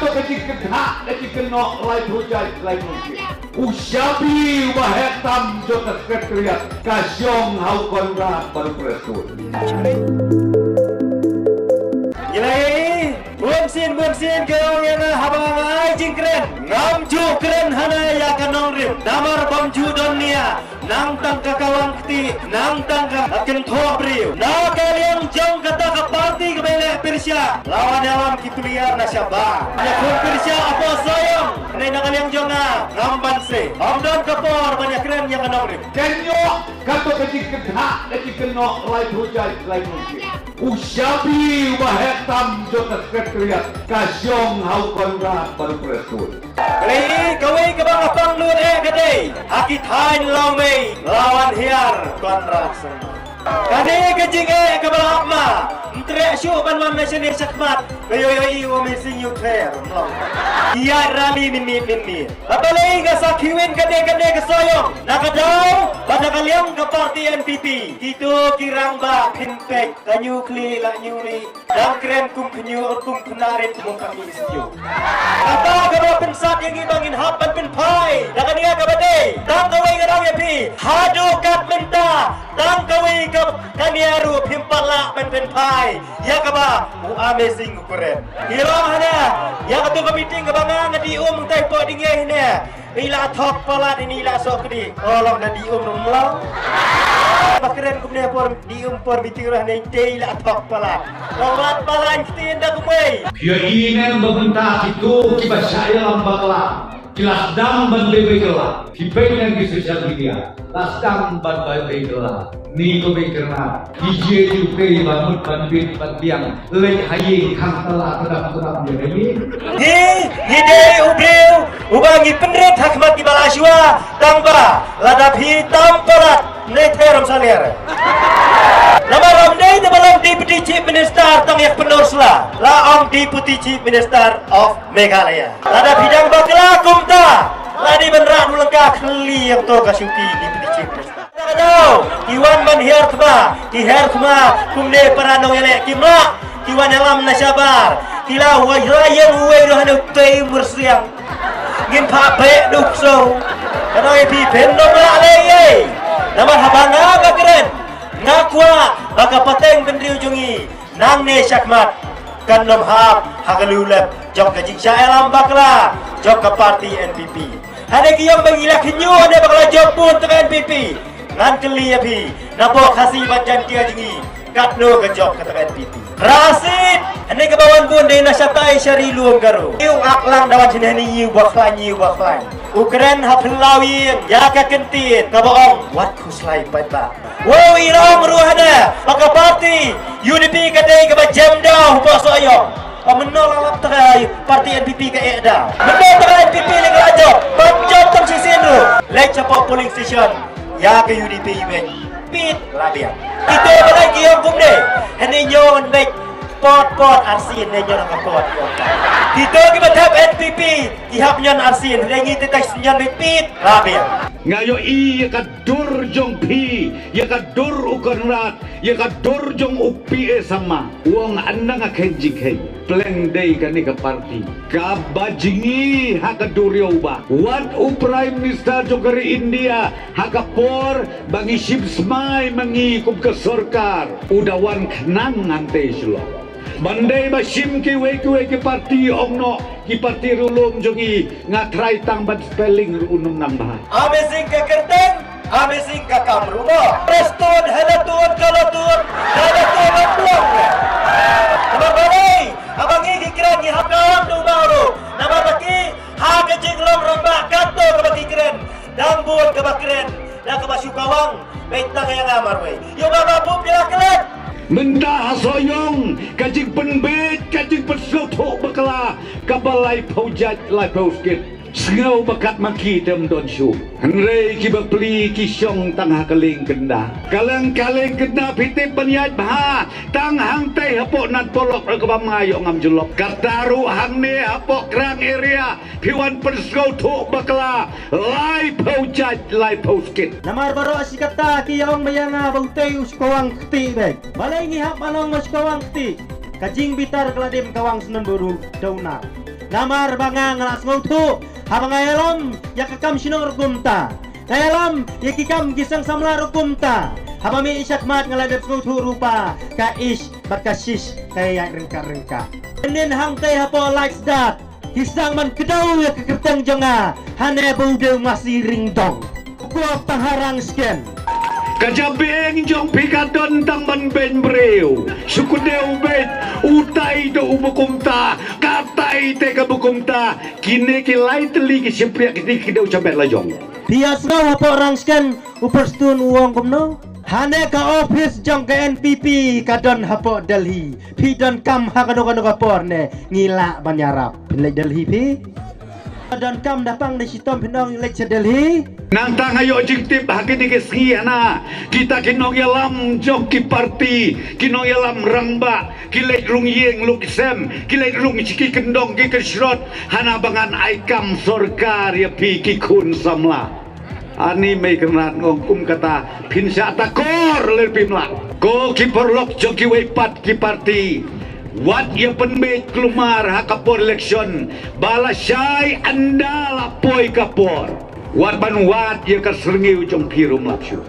kato kecil kedha kecil keno lai hujai lai mungkin usabi ubahetam jota sekretariat kasyong hau konrad baru presur Gilai, bungsin kau yang habangai jingkren, ngamju keren hana ya kanong rip, damar bamju dunia, nang tang kakawang kti, nang tang akan thok briu, na kalian jong kata ke parti ke belek Persia, lawan alam kituliar na syabah, ya kun Persia apa sayang, nai na kalian jong na ngamban se, omdon kapor banyak keren yang kanong rip. Kenyo kato kecil kedha kecil keno lai hujai lai mungkin usabi ubahetam jota sekretariat kasyong hau konrad baru presur Kawai ke bang apang luar kadai, hakit hain laumei lawan hiar konrad semua. Kadai kejing ke bang apma, Tre syuk ban mam nasional sakmat. Bayoy wa missing you clear. Iya rally minit. Apalagi ka sa kiwin kade ka soyong. Nakadaw pada kaliang ke parti NPP. Itu kirang ba pinpek kanyu kli la nyuri. Dan keren kum kenyu kum penarin kum kami isyo. Kata ka ba pensat yang ibangin hapan pinpai. Dakan dia ka badai. Tang kawai ka raw ya pi. Hadu kat menta. Tang kawai ka kaniaru pimpala pinpai. Ya ka ba amazing keren. Hirong hana. Ya ka tu meeting ka banga ngadi tai po dingay hina. Ila thok pala ini ila sok di. Olong na di rumlaw. Pakeren kumne por di por meeting rah nei ila thok pala. Lawat pala kita ndak kumai. Kaya inen bebentak itu kiba saya lambaklah. Kilas dam ban bebeklah. Hipeng yang di sosial media. Lasdam ban bebeklah. Ni ko bekerna. Ije juga bangun ban bin ban biang. Lei hayi kang telah terap dia ini. Hide ubreu ubangi penret hakmat di balaswa tangba ladap hitam pelat neteram saliar. Nama ramdai tebalang Deputy Chief Minister tang yak penursla laong Deputy Chief Minister of Meghalaya. Ladap hidang bakla kumta ladi benrak mulengkah keli yang to kasuki Deputy Chief Minister. Tahu kiwan man hiartma kumne parano elek kimla kiwan alam nasabar kila wajrayan uwe rohanu tei mursiang ngin pape dukso kano epi pendo malay nama habanga bagren ngakwa baka pateng pendri ujungi nang ne syakmat kan nom hab hagalulep jok ka jiksya alam bakla jok ka parti NPP hade kiyong bangila kinyo ade bakla jok pun te NPP ngan keli api napo khasi bajan dia jingi katno ka jok ka NPP Rasid, ini kebawan pun dari nasyatai syari luang garu. Iu aklang dawan sini ni iu baklan. Ukren hapelawi ya ka kentit kabaong wat kuslai pata. Wow irong ruhada maka parti UDP kadai ka jemda hupo soyo. Menol alap terai parti NPP ka ekda. Menol terai NPP lagi ajo. Panjang tang sisinu. Lek capak polling station ya ka UDP iwen. Pit labia. Kita lagi yang kumde. Hene nyon baik pot arsin ne nyon ka pot. Kita ki batap NPP ihap nyon arsin rengi tetas nyon pit labia. Ngayo i ka durjong pi ya ka dur ukonrat ya ka durjong upi sama wong anang akenjik pleng day kani ka party ka bajingi ha ka duryo ba what u prime minister jogari India ha ka por bangi shibsmai mangi kum ka sarkar udawan khnang ngante slo Bandai basim ki weki parti ongno ki parti rulum jongi ngatrai tang ban spelling unum nambah. Amazing ka kerteng, amazing ka kamruno. Preston halatun kalatun amplong. Nama balai, abang ini kira ni hakam tu baru. Nama baki haga jinglom rombak kanto ka baki keren. Dambun ka bakren, dah ka basukawang. Betang yang amar we. Yo baba pup dia kelen. Mentah soyong kajing penbet kajing persotok bakala kabalai paujat lai pauskit sengau bakat maki tem don syu henrei ki bapli ki syong tangha kaling kenda kalang kenda pitip peniat bah tang hang tei hapok nat polok ke bamai ngam jelop kataru hang ne hapok krang area piwan persotok bakala lai paujat lai pauskit Namar baro asikata ki yaong mayanga bautay uskawang kti bek balay ngihap manong uskawang kti kajing bitar keladim kawang senen buru dauna Namar bangang las ngautu habang ngayalam yakakam sinong rukumta. Ngayalam yakikam gisang samla rukumta. Habang may isyak mat ngaladap ngautu rupa ka ish bakasish kaya rengka-rengka. Nen hang tay hapo likes that. Kisang man kedaw ya kekertang jonga. Hane baudew masih ringdong. Kuap pangharang sken. Kajabeng jong pikadon tang man ben breu. Sukudeu bet utai do umukumta, katai te kabukumta. Kini kilai teli ki simpriak ki kideu cabet la jong. Bias ngau hapo orang sken uperstun uang kumno. Hane ka office jong ke NPP kadon hapo Delhi. Pi don kam hakano kapor ne ngila banyarap. Pilek Delhi pi. Don kam dapang di sitom pinong lek Delhi. Nantang ayo jiktip hakini keski ana. Kita kinong yalam jong ki parti, kinong yalam rangba, kilek rung yeng luksem, kilek rung ciki kendong ki kesrot, hana bangan aikam sorkar ya pi ki kun samla. Ani may kenat ngongkum kata pinsya takor lerpimla. Ko ki perlok jong ki wepat ki parti. Wat ya penmate kelumar hakapor election bala syai anda lapoi kapor. Wat ban wat ya kasrengiu jong pirum lapsyu.